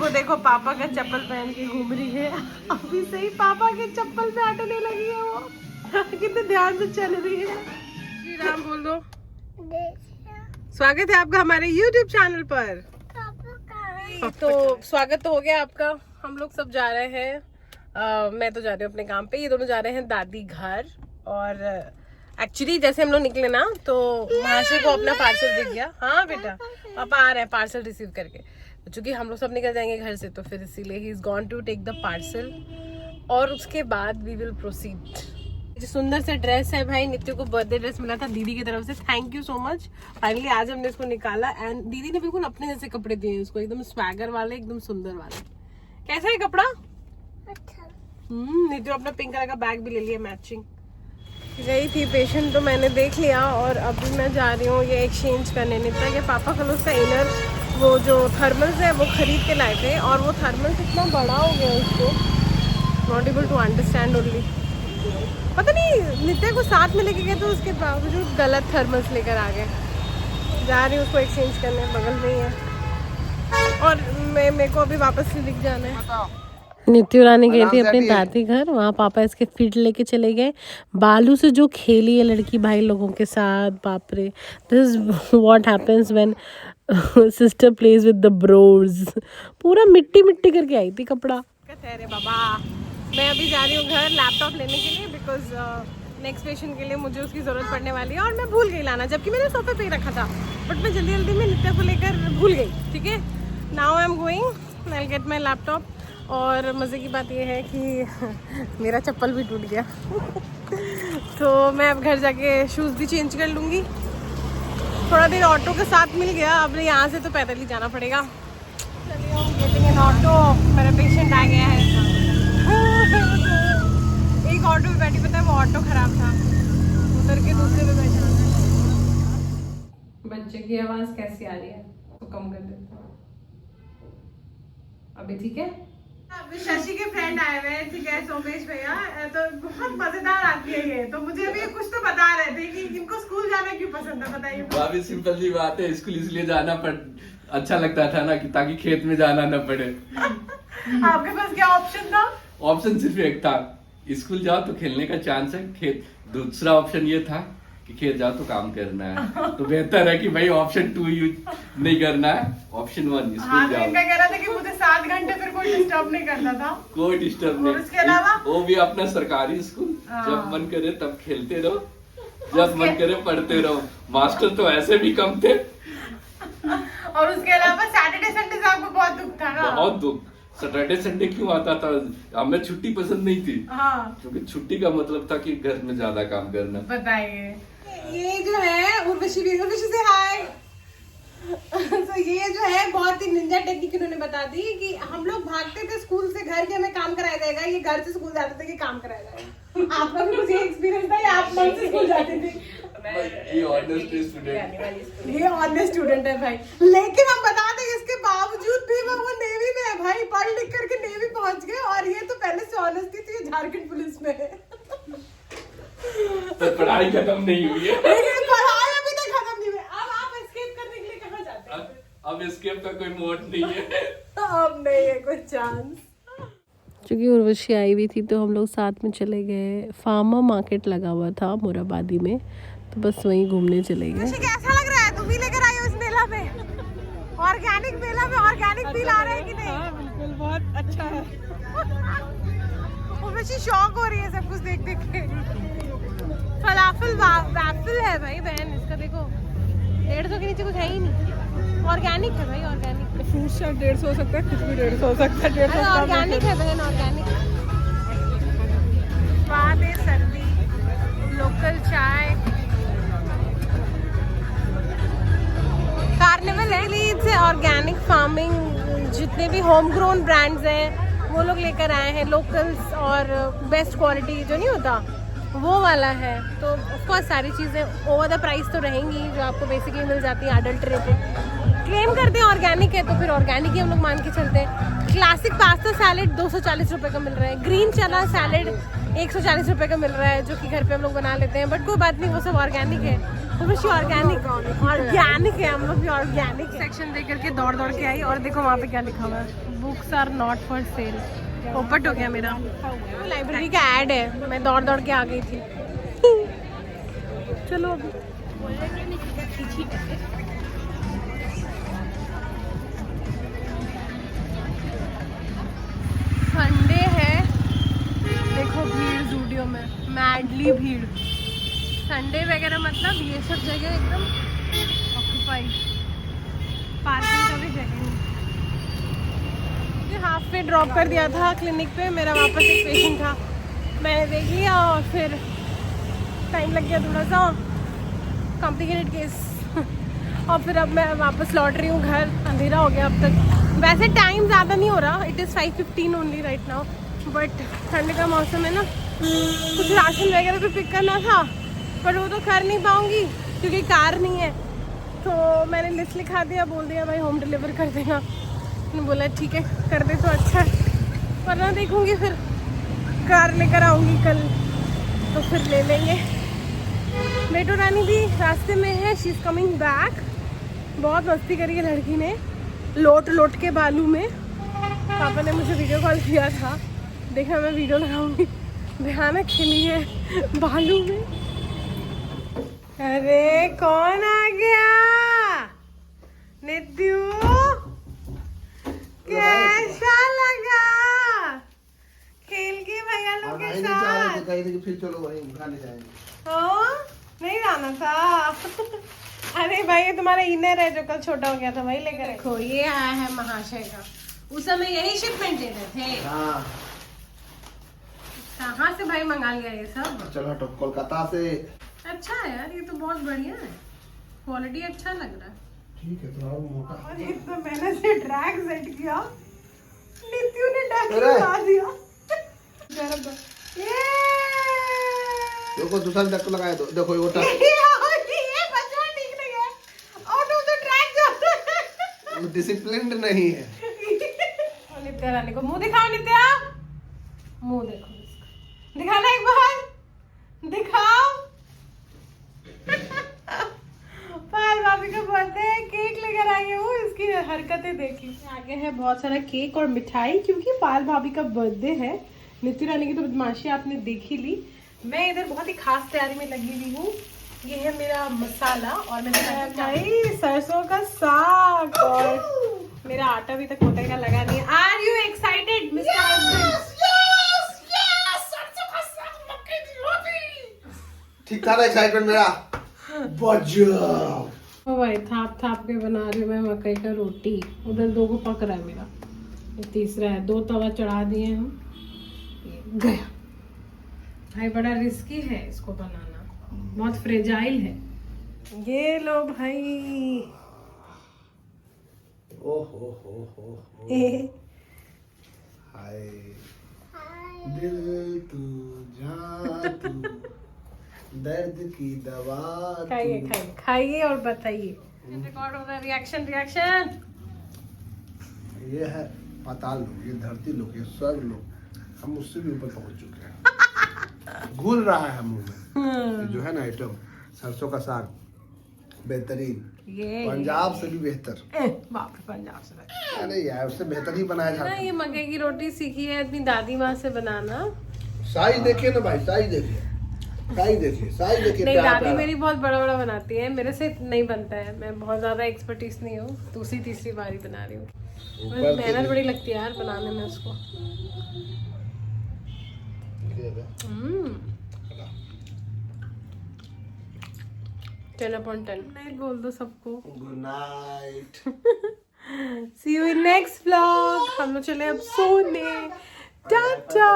देखो देखो पापा का चप्पल पहन के घूम रही है। अभी से ही पापा के चप्पल पे अटने लगी है वो। कितने ध्यान से चल रही है। श्री राम बोल दो। स्वागत है आपका हमारे YouTube चैनल पर। तो स्वागत तो हो गया आपका। हम लोग सब जा रहे हैं। मैं तो जा रही हूँ अपने काम पे, ये दोनों जा रहे हैं दादी घर। और एक्चुअली जैसे हम लोग निकले ना तो महाशय को अपना पार्सल दिख गया। हाँ बेटा, पापा आ रहे हैं पार्सल रिसीव करके। चूंकि हम लोग सब निकल जाएंगे घर से तो फिर इसीलिए he is gone to take the parcel और उसके बाद वी विल प्रोसीड। जो सुंदर सा ड्रेस है भाई, नित्य को बर्थडे ड्रेस मिला था दीदी की तरफ से। Thank you so much. Finally आज हमने इसको निकाला एंड दीदी ने बिल्कुल अपने जैसे कपड़े दिए हैं उसको, एकदम स्वैगर वाले, एकदम सुंदर वाले। कैसा है कपड़ा? अच्छा। नित्य अपना पिंक कलर का बैग भी ले लिया मैचिंग। गई थी पेशेंट तो मैंने देख लिया और अभी मैं जा रही हूँ ये एक्सचेंज करने। नित्य के पापा कल उसका इनर वो जो थर्मल्स है वो खरीद के लाए थे और वो थर्मल्स इतना बड़ा हो गया उसको, not able to understand only. पता नहीं नित्य को साथ में लेके गए तो उसके बावजूद गलत थर्मल्स लेकर आ गए। जा रही हूँ उसको एक्सचेंज करने, बगल में ही है। और मेरे को अभी वापस क्लिनिक जाना है। नित्य रानी गई थी अपनी दादी घर, वहाँ पापा इसके फीट लेके चले गए। बालू से जो खेली है लड़की भाई लोगों के साथ, बाप रे। This is what happens when sister plays with the bros. पूरा मिट्टी मिट्टी करके आई थी कपड़ा। अरे बाबा, मैं अभी जा रही हूँ घर लैपटॉप लेने के लिए बिकॉज नेक्स्ट पेशेंट के लिए मुझे उसकी ज़रूरत पड़ने वाली है। और मैं भूल गई लाना, जबकि मैंने सोफे पे ही रखा था, बट मैं जल्दी जल्दी में नित्या को लेकर भूल गई। ठीक है, now I am going, I will get my laptop. और मज़े की बात यह है कि मेरा चप्पल भी टूट गया तो मैं अब घर जाके शूज़ भी चेंज कर लूँगी। थोड़ा देर ऑटो के साथ मिल गया, अब यहाँ से तो पैदल ही जाना पड़ेगा। चलिए गेटिंग इन ऑटो, मेरा पेशेंट आ गया है। एक ऑटो में बैठी, पता है वो ऑटो खराब था, उतर के दूसरे पे बैठा। बच्चे की आवाज़ कैसी आ रही है तो कम कर देता हूँ। अभी ठीक है? शशि के फ्रेंड आए हुए हैं, ठीक है, सोमेश भैया, तो बहुत मजेदार आती है ये। तो मुझे अभी कुछ तो बता रहे थे कि इनको स्कूल जाना क्यों पसंद है, बताइए। भाभी सिंपल सी बात है, स्कूल इसलिए जाना अच्छा लगता था ना कि ताकि खेत में जाना न पड़े। आपके पास क्या ऑप्शन था? ऑप्शन सिर्फ एक था, स्कूल जाओ तो खेलने का चांस है, खेत दूसरा ऑप्शन ये था कि खेत जाओ तो काम करना है। तो बेहतर है कि भाई ऑप्शन 2 यूज नहीं करना है, ऑप्शन 1 स्कूल जाओ। इनका कह रहा था कि मुझे 7 घंटे फिर कोई डिस्टर्ब नहीं करता था। कोई डिस्टर्ब नहीं। उसके अलावा वो भी अपना सरकारी स्कूल, जब मन करे तब खेलते रहो, जब मन करे पढ़ते रहो। मास्टर तो ऐसे भी कम थे। और उसके अलावा सैटरडे संडे से आपको बहुत दुख था ना? बहुत दुख। सैटरडे संडे क्यों आता था? हमें छुट्टी पसंद नहीं थी। हाँ। क्योंकि छुट्टी का मतलब था कि घर में ज्यादा काम करना। बताइए, ये जो है उर्वशी से हाय। तो ये जो है बहुत ही निंजा टेक्निक इन्होंने बता दी कि हम लोग भागते थे स्कूल से घर के, हमें काम कराया जाएगा। ये घर से स्कूल जाते थे कि काम कराया जाएगा। आपका भी कुछ एक्सपीरियंस था या आप मन से स्कूल जाते थे? ये ऑनेस्ट स्टूडेंट है भाई, लेकिन हम बता दें इसके बावजूद भी वो नेवी में है भाई। पढ़ लिख करके नेवी पहुंच गए और ये तो पहले से ऑनेस्टी थी, झारखंड पुलिस में है। तो पढ़ाई खत्म नहीं हुई है। पढ़ाई अभी तक खत्म नहीं हुई। अब आप एस्केप करने के लिए कहाँ जाते हैं? अब एस्केप का कोई मोड नहीं है। अब नहीं है कोई चांस। क्योंकि उर्वशी आई हुई थी तो हम लोग साथ में चले गए। फार्मर मार्केट लगा हुआ था मोराबादी में, तो बस वहीं घूमने चले गए। कैसा लग रहा है? तुम भी लेकर आई हो इस मेला में? ऑर्गेनिक मेला में ऑर्गेनिक फील आ रहा है कि नहीं? हाँ, बिल्कुल, बहुत अच्छा है। उर्वशी शौक हो रही है सब कुछ देख देख के। फलाफल वैफल है भाई बहन, इसका देखो 150 के नीचे कुछ है ही नहीं। ऑर्गेनिक है भाई, ऑर्गेनिक। फ्रूट चाट 150 हो सकता है, कुछ भी 150 हो सकता है। 150 ऑर्गेनिक है बहन, ऑर्गेनिक। स्वाद है सर्दी, लोकल चाय, कार्निवल है। से ऑर्गेनिक फार्मिंग जितने भी होम ग्रोन ब्रांड्स हैं वो लोग लेकर आए हैं, लोकल्स और बेस्ट क्वालिटी जो नहीं होता वो वाला है। तो ऑफकोर्स सारी चीज़ें ओवर द प्राइस तो रहेंगी जो आपको बेसिकली मिल जाती है अडल्ट्रेटेड। क्लेम करते हैं ऑर्गेनिक है तो फिर ऑर्गेनिक ही हम लोग मान के चलते हैं। क्लासिक पास्ता सैलेड 240 रुपये का मिल रहा है। ग्रीन चना सैलेड 140 रुपये का मिल रहा है, जो कि घर पे हम लोग बना लेते हैं। बट कोई बात नहीं, वो सब ऑर्गेनिक है। ऑर्गेनिक है, हम लोग भी ऑर्गेनिक सेक्शन देख करके दौड़ दौड़ के आई और देखो वहाँ पे क्या लिखा हुआ है, books are not for sale. पोपट हो गया मेरा। लाइब्रेरी का ऐड है, मैं दौड़ दौड़ के आ गई थी। चलो अभी संडे है, देखो भीड़ ज़ूडियो में, मैडली भीड़। संडे वगैरह मतलब ये सब जगह एकदम ऑक्यूपाइड, पार्किंग का भी जगह नहीं। हाफ पे ड्रॉप कर दिया था क्लिनिक पे, मेरा वापस एक पेशेंट था, मैंने देख लिया और फिर टाइम लग गया थोड़ा सा, कॉम्प्लिकेटेड केस। और फिर अब मैं वापस लौट रही हूँ घर, अंधेरा हो गया अब तक। वैसे टाइम ज़्यादा नहीं हो रहा, it is 5:15 only right now, but ठंड का मौसम है ना, कुछ राशन वगैरह भी पिक करना था, पर वो तो कर नहीं पाऊँगी क्योंकि कार नहीं है। तो मैंने लिस्ट लिखा दिया, बोल दिया भाई होम डिलीवर कर देना। मैंने बोला ठीक है कर दे तो अच्छा है, वरना देखूँगी फिर कार लेकर आऊँगी कल तो फिर ले लेंगे। मेट्रो रानी भी रास्ते में है, शी इज़ कमिंग बैक। बहुत मस्ती करी है लड़की ने, लोट लोट के बालू में। पापा ने मुझे वीडियो कॉल किया था, देखा मैं वीडियो लगाऊंगी, ध्यान खिली है बालू में। अरे कौन आ गया? नित्यू कैसा लगा खेल के भैया लोग के साथ? फिर चलो वहीं खाने जाएंगे। हाँ नहीं जाना था। अरे भाई ये तुम्हारा इनर है जो कल छोटा हो गया था, वही लेकर देखो। ये आया है महाशय का, उस समय यही शिपमेंट दे रहे थे। हाँ कहाँ से भाई मंगा लिया ये सब? चलो हटो, कोलकाता से। अच्छा है यार, ये तो बहुत बढ़िया है, क्वालिटी अच्छा लग रहा है। ठीक है थोड़ा मोटा। और इतना मैंने से ड्रैग सेट किया, नित्यु ने ड्रैग अरे! लगा दिया। ये देखो दूसरा डक लगाए दो, देखो ये उठा। ये बच्चा ठीक नहीं है, और तो ड्रैग जा रहा है। वो डिसिप्लिन्ड नहीं है। नित्या रानी को मुंह दिखाओ, नित्या मुंह देखो इसका, दिखाना एक बार, दिखाओ। पायल भाभी का बर्थडे, केक लेकर आई है वो, इसकी हरकतें देखी। आगे है बहुत सारा केक और मिठाई, क्योंकि पायल भाभी का बर्थडे है। नित्या रानी की तो बदमाशी आपने देख ही ली। मैं इधर बहुत ही खास तैयारी में लगी हुई हूँ। ये है मेरा मसाला और मेरा भाई सरसों का साग, और मेरा आटा अभी तक होटल का लगा नहीं है। Are you excited mister husband? ठीक था ना एक्साइटमेंट मेरा? बजाओ। ओ भाई थाप थाप के बना रही हूँ मैं मकई का रोटी। उधर 2 को पक रहा है मेरा, ये तीसरा है। 2 तवा चढ़ा दिए हम, ये गया भाई। बड़ा रिस्की है इसको बनाना, बहुत फ्रेजाइल है। ये लो भाई। ओहो हाय दिल तू जा तू, दर्द की दवा खाइए खाइए खाइए और बताइए। रिकॉर्ड हो रहा है, रिएक्शन। ये है पाताल लोग, ये धरती लोग, ये स्वर्ग लोग, हम उससे भी ऊपर पहुंच चुके हैं। घुल रहा है मुंह में। ये जो है ना आइटम सरसों का साग, बेहतरीन, ये पंजाब से भी बेहतर। बाप रे, पंजाब से अरे यार उससे बेहतर ही बनाया ना। जाता ये मकई की रोटी सीखी है अपनी दादी माँ से बनाना। साइज देखिए ना भाई, साइज देखिए, साइज देखिए। नहीं, प्यारा दादी प्यारा। मेरी बहुत बड़ा बड़ा बनाती है, मेरे से नहीं बनता है। मैं बहुत ज्यादा एक्सपर्टीज नहीं हूँ, दूसरी तीसरी बारी बना रही हूँ। ऊपर से मेहनत भी- बड़ी लगती है यार बनाने में उसको। देखिए 10/10 नहीं बोल दो सबको। Good night. See you in next vlog. हम लोग चले अब सोने। टाटा।